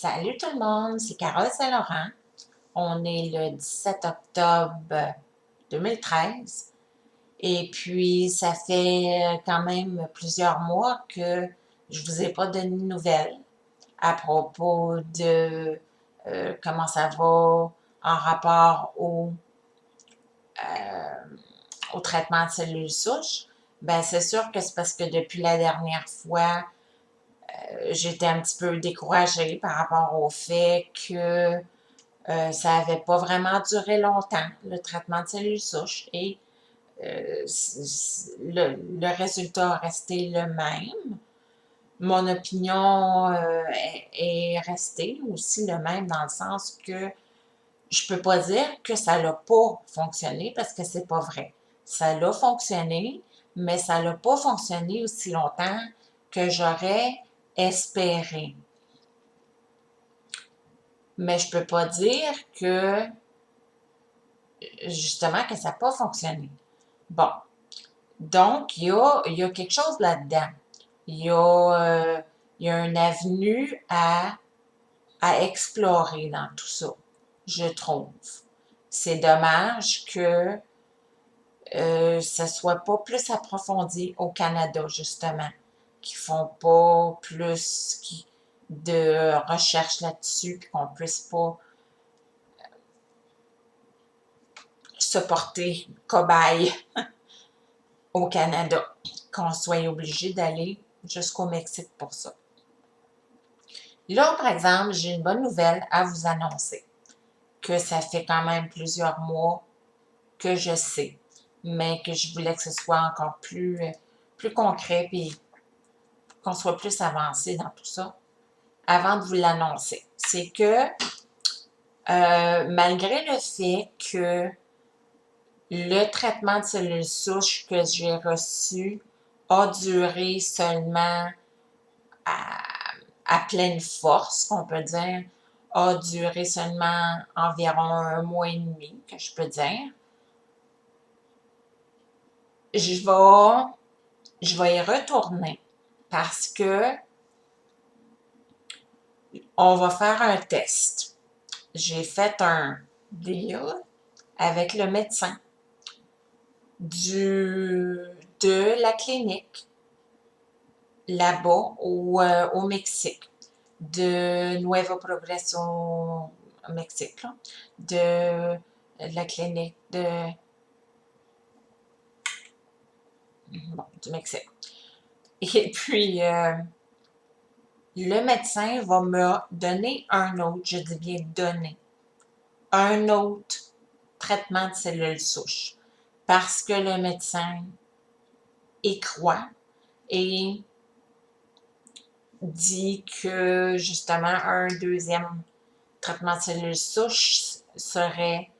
Salut tout le monde, c'est Carole Saint-Laurent. On est le 17 octobre 2013 et puis ça fait quand même plusieurs mois que je vous ai pas donné de nouvelles à propos de comment ça va en rapport au traitement de cellules souches. Ben c'est sûr que c'est parce que depuis la dernière fois, j'étais un petit peu découragée par rapport au fait que ça n'avait pas vraiment duré longtemps, le traitement de cellules souches, et le résultat a resté le même. Mon opinion est restée aussi le même dans le sens que je peux pas dire que ça l'a pas fonctionné parce que c'est pas vrai. Ça l'a fonctionné, mais ça l'a pas fonctionné aussi longtemps que j'aurais espéré. Mais je peux pas dire que justement que ça n'a pas fonctionné. Bon, donc il y a quelque chose là-dedans. Il y a une avenue à explorer dans tout ça, je trouve. C'est dommage que ça soit pas plus approfondi au Canada, justement, qui font pas plus de recherche là-dessus, puis qu'on puisse pas se porter cobaye au Canada, qu'on soit obligé d'aller jusqu'au Mexique pour ça. Là, par exemple, j'ai une bonne nouvelle à vous annoncer, que ça fait quand même plusieurs mois que je sais, mais que je voulais que ce soit encore plus concret et qu'on soit plus avancé dans tout ça avant de vous l'annoncer. C'est que malgré le fait que le traitement de cellules souches que j'ai reçu a duré seulement à pleine force, qu'on peut dire, a duré seulement environ un mois et demi, que je peux dire. Je vais y retourner parce que on va faire un test. J'ai fait un deal avec le médecin de la clinique là-bas au Mexique, de Nuevo Progreso au Mexique, là, de la clinique du Mexique. Et puis, le médecin va me donner un autre, je dis bien donner, un autre traitement de cellules souches. Parce que le médecin y croit et dit que justement un deuxième traitement de cellules souches serait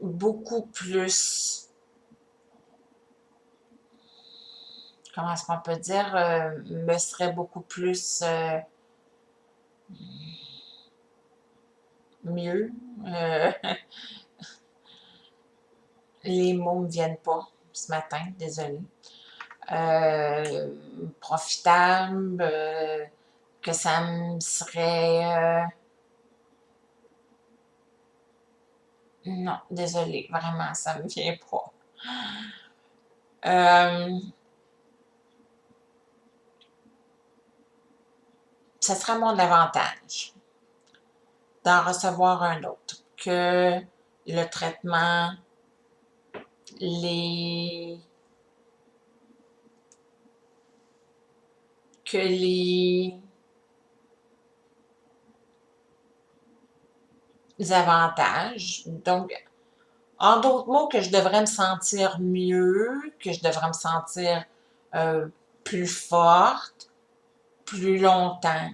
beaucoup plus, comment est-ce qu'on peut dire, me serait beaucoup plus mieux. Les mots me viennent pas ce matin, désolée. Profitable, que ça me serait... non, désolée, vraiment, ça me vient pas. Ce sera mon avantage d'en recevoir un autre que le traitement, les que les avantages. Donc, en d'autres mots, que je devrais me sentir mieux, que je devrais me sentir euh, plus forte, plus longtemps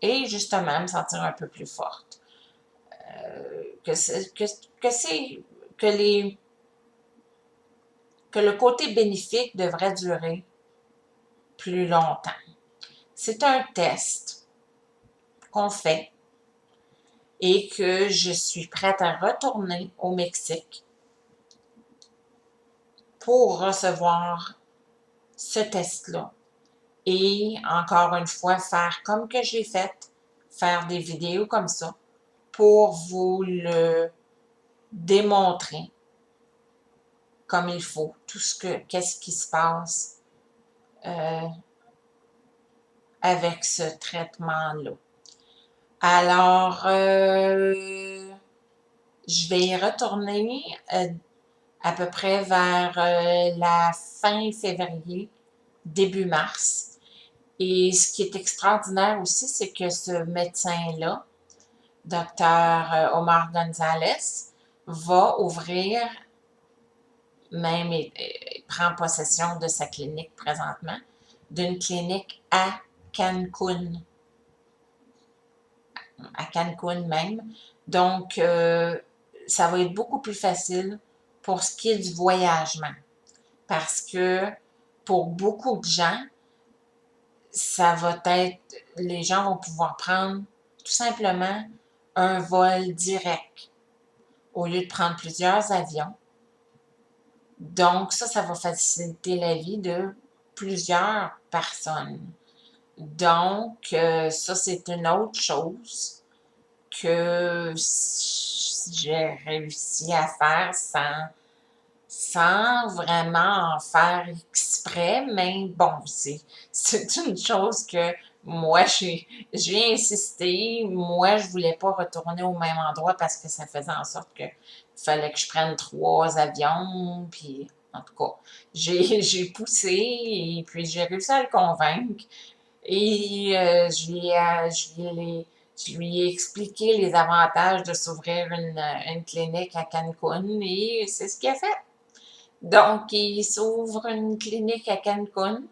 et justement me sentir un peu plus forte. Que c'est que les que le côté bénéfique devrait durer plus longtemps. C'est un test qu'on fait et que je suis prête à retourner au Mexique pour recevoir ce test-là. Et encore une fois, faire comme que j'ai fait, faire des vidéos comme ça pour vous le démontrer comme il faut, qu'est-ce qui se passe avec ce traitement-là. Alors, je vais y retourner à peu près vers la fin février, début mars. Et ce qui est extraordinaire aussi, c'est que ce médecin-là, Dr. Omar Gonzalez, va ouvrir, même il prend possession de sa clinique présentement, d'une clinique à Cancun même. Donc, ça va être beaucoup plus facile pour ce qui est du voyagement. Parce que pour beaucoup de gens, ça va être, les gens vont pouvoir prendre tout simplement un vol direct au lieu de prendre plusieurs avions. Donc, ça va faciliter la vie de plusieurs personnes. Donc, ça, c'est une autre chose que j'ai réussi à faire sans vraiment en faire exprès, mais bon, c'est une chose que moi, j'ai insisté. Moi, je voulais pas retourner au même endroit parce que ça faisait en sorte que fallait que je prenne 3 avions, puis en tout cas, j'ai poussé et puis j'ai réussi à le convaincre. Et je lui ai expliqué les avantages de s'ouvrir une clinique à Cancun et c'est ce qu'il a fait. Donc, il s'ouvre une clinique à Cancun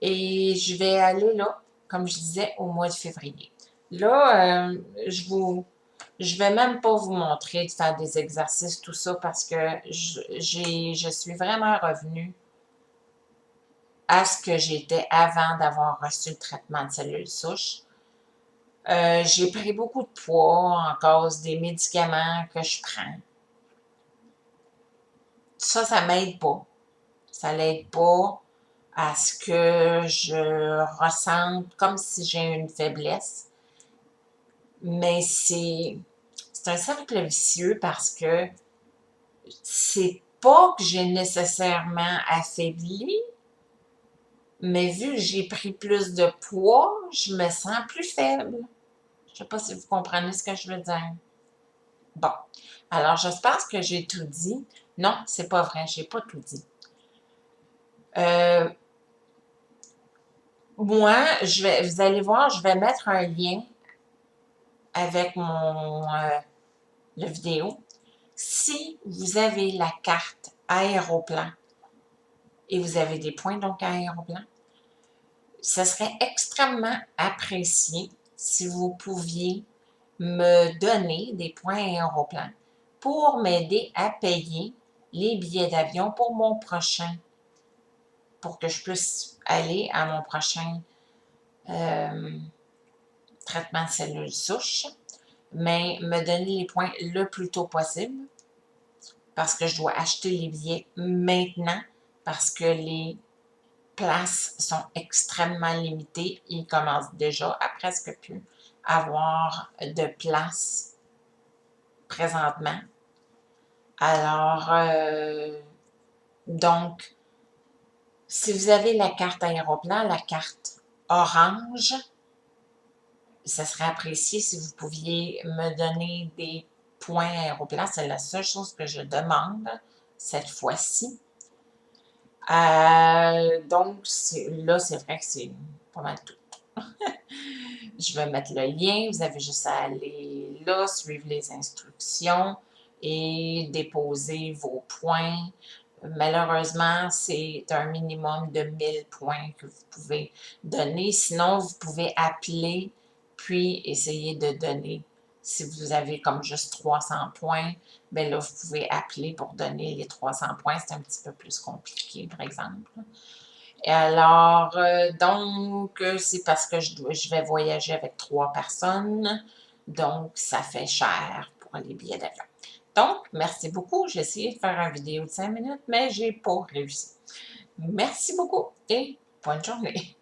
et je vais aller là, comme je disais, au mois de février. Là, je vais même pas vous montrer de faire des exercices, tout ça, parce que je suis vraiment revenue à ce que j'étais avant d'avoir reçu le traitement de cellules souches. J'ai pris beaucoup de poids en cause des médicaments que je prends. Ça m'aide pas. Ça l'aide pas à ce que je ressente comme si j'ai une faiblesse. Mais c'est un cercle vicieux parce que c'est pas que j'ai nécessairement affaibli, mais vu que j'ai pris plus de poids, je me sens plus faible. Je sais pas si vous comprenez ce que je veux dire. Bon, alors j'espère que j'ai tout dit. Non, c'est pas vrai, j'ai pas tout dit. Moi, vous allez voir, je vais mettre un lien avec la vidéo. Si vous avez la carte Aéroplan et vous avez des points donc à Aéroplan, ce serait extrêmement apprécié si vous pouviez me donner des points Aéroplan pour m'aider à payer les billets d'avion pour que je puisse aller à mon prochain traitement de cellules souches, mais me donner les points le plus tôt possible parce que je dois acheter les billets maintenant parce que les places sont extrêmement limitées. Ils commencent déjà à presque plus avoir de place présentement. Alors, donc, si vous avez la carte Aéroplan, la carte orange, ça serait apprécié si vous pouviez me donner des points Aéroplan. C'est la seule chose que je demande cette fois-ci. Donc, là, c'est vrai que c'est pas mal tout. Je vais mettre le lien. Vous avez juste à aller là, suivre les instructions et déposer vos points. Malheureusement, c'est un minimum de 1000 points que vous pouvez donner. Sinon, vous pouvez appeler puis essayer de donner. Si vous avez comme juste 300 points, bien là, vous pouvez appeler pour donner les 300 points. C'est un petit peu plus compliqué, par exemple. Et alors, donc, c'est parce que je vais voyager avec 3 personnes. Donc, ça fait cher pour les billets d'avion. Donc, merci beaucoup. J'ai essayé de faire une vidéo de 5 minutes, mais j'ai pas réussi. Merci beaucoup et bonne journée.